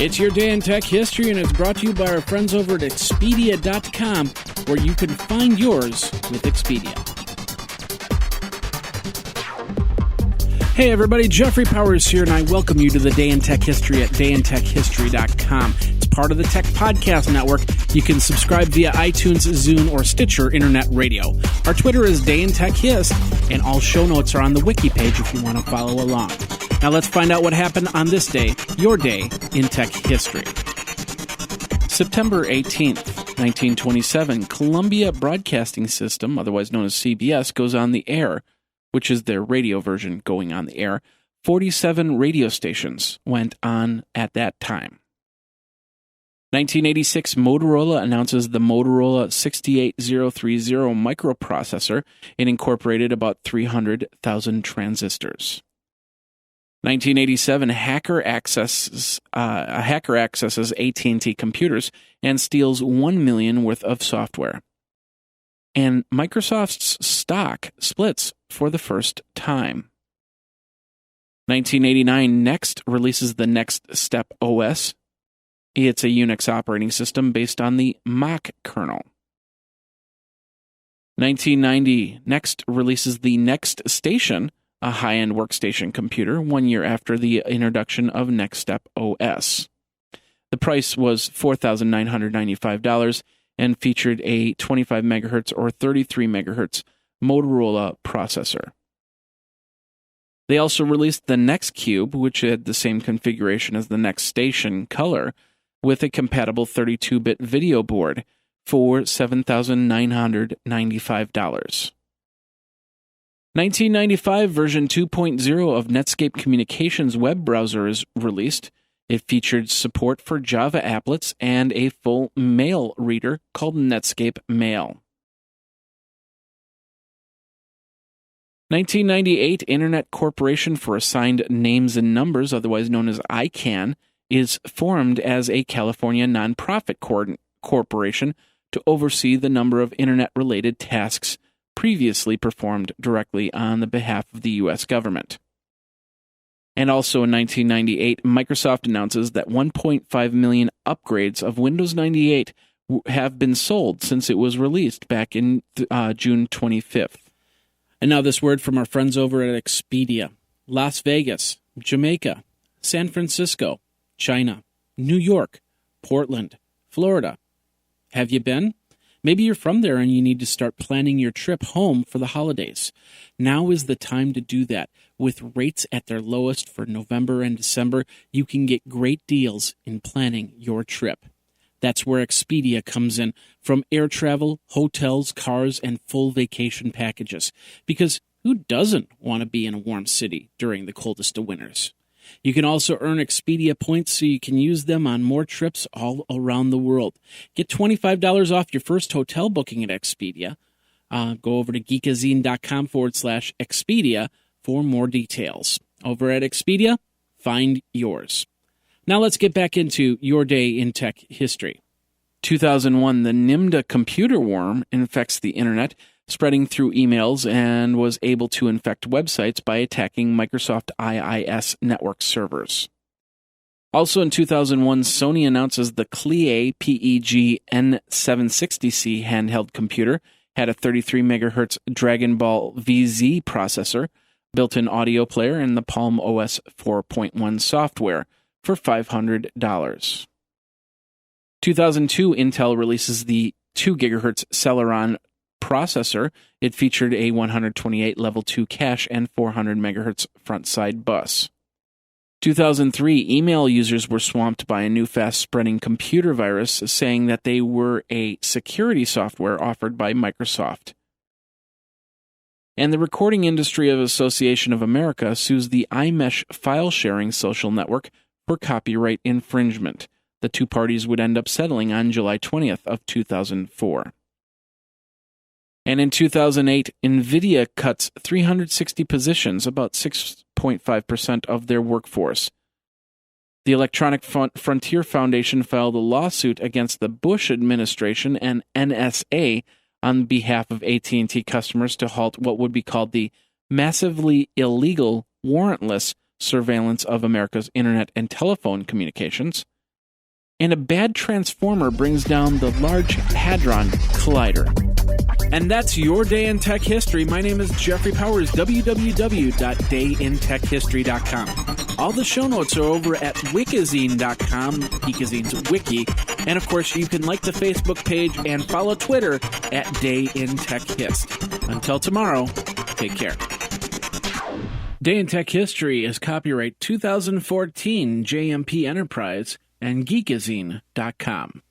It's your day in tech history, and it's brought to you by our friends over at Expedia.com, where you can find yours with Expedia. Hey everybody, Jeffrey Powers here, and I welcome you to the Day in Tech History at dayintechhistory.com. It's part of the Tech Podcast Network. You can subscribe via iTunes, Zune, or Stitcher Internet Radio. Our Twitter is Day in Tech Hist, and all show notes are on the wiki page if you want to follow along. Now let's find out what happened on this day, your day in tech history. September 18th, 1927, Columbia Broadcasting System, otherwise known as CBS, goes on the air, which is their radio version going on the air. 47 radio stations went on at that time. 1986, Motorola announces the Motorola 68030 microprocessor. It incorporated about 300,000 transistors. 1987, a hacker accesses AT&T computers and steals $1 million worth of software. And Microsoft's stock splits for the first time. 1989, Next releases the NeXTstepOS. It's a Unix operating system based on the Mach kernel. 1990, Next releases the NeXTstation, a high-end workstation computer, 1 year after the introduction of NeXTstepOS. The price was $4,995 and featured a 25 MHz or 33 MHz Motorola processor. They also released the NeXtCube, which had the same configuration as the NeXTstation color, with a compatible 32-bit video board for $7,995. 1995, version 2.0 of Netscape Communications web browser is released. It featured support for Java applets and a full mail reader called Netscape Mail. 1998, Internet Corporation for Assigned Names and Numbers, otherwise known as ICANN, is formed as a California nonprofit corporation to oversee the number of Internet-related tasks previously performed directly on the behalf of the U.S. government. And also in 1998, Microsoft announces that 1.5 million upgrades of Windows 98 have been sold since it was released back in June 25th. And now this word from our friends over at Expedia. Las Vegas, Jamaica, San Francisco, China, New York, Portland, Florida. Have you been? Maybe you're from there and you need to start planning your trip home for the holidays. Now is the time to do that. With rates at their lowest for November and December, you can get great deals in planning your trip. That's where Expedia comes in, from air travel, hotels, cars, and full vacation packages. Because who doesn't want to be in a warm city during the coldest of winters? You can also earn Expedia points so you can use them on more trips all around the world. Get $25 off your first hotel booking at Expedia. Go over to geekazine.com/Expedia for more details. Over at Expedia, find yours. Now let's get back into your day in tech history. 2001, the Nimda computer worm infects the internet, spreading through emails, and was able to infect websites by attacking Microsoft IIS network servers. Also in 2001, Sony announces the Clie PEG N760C handheld computer had a 33 MHz Dragon Ball VZ processor, built-in audio player, and the Palm OS 4.1 software for $500. 2002, Intel releases the 2 GHz Celeron processor. It featured a 128 level 2 cache and 400 MHz front-side bus. 2003, email users were swamped by a new fast-spreading computer virus saying that they were a security software offered by Microsoft. And the Recording Industry Association of America sues the iMesh file-sharing social network for copyright infringement. The two parties would end up settling on July 20th of 2004. And in 2008, NVIDIA cuts 360 positions, about 6.5% of their workforce. The Electronic Frontier Foundation filed a lawsuit against the Bush administration and NSA on behalf of AT&T customers to halt what would be called the massively illegal, warrantless surveillance of America's internet and telephone communications. and a bad transformer brings down the Large Hadron Collider. And that's your day in tech history. My name is Jeffrey Powers, www.dayintechhistory.com. All the show notes are over at wikizine.com, Geekazine's wiki. And of course, you can like the Facebook page and follow Twitter at Day in Tech Hist. Until tomorrow, take care. Day in Tech History is copyright 2014 JMP Enterprise and Geekazine.com.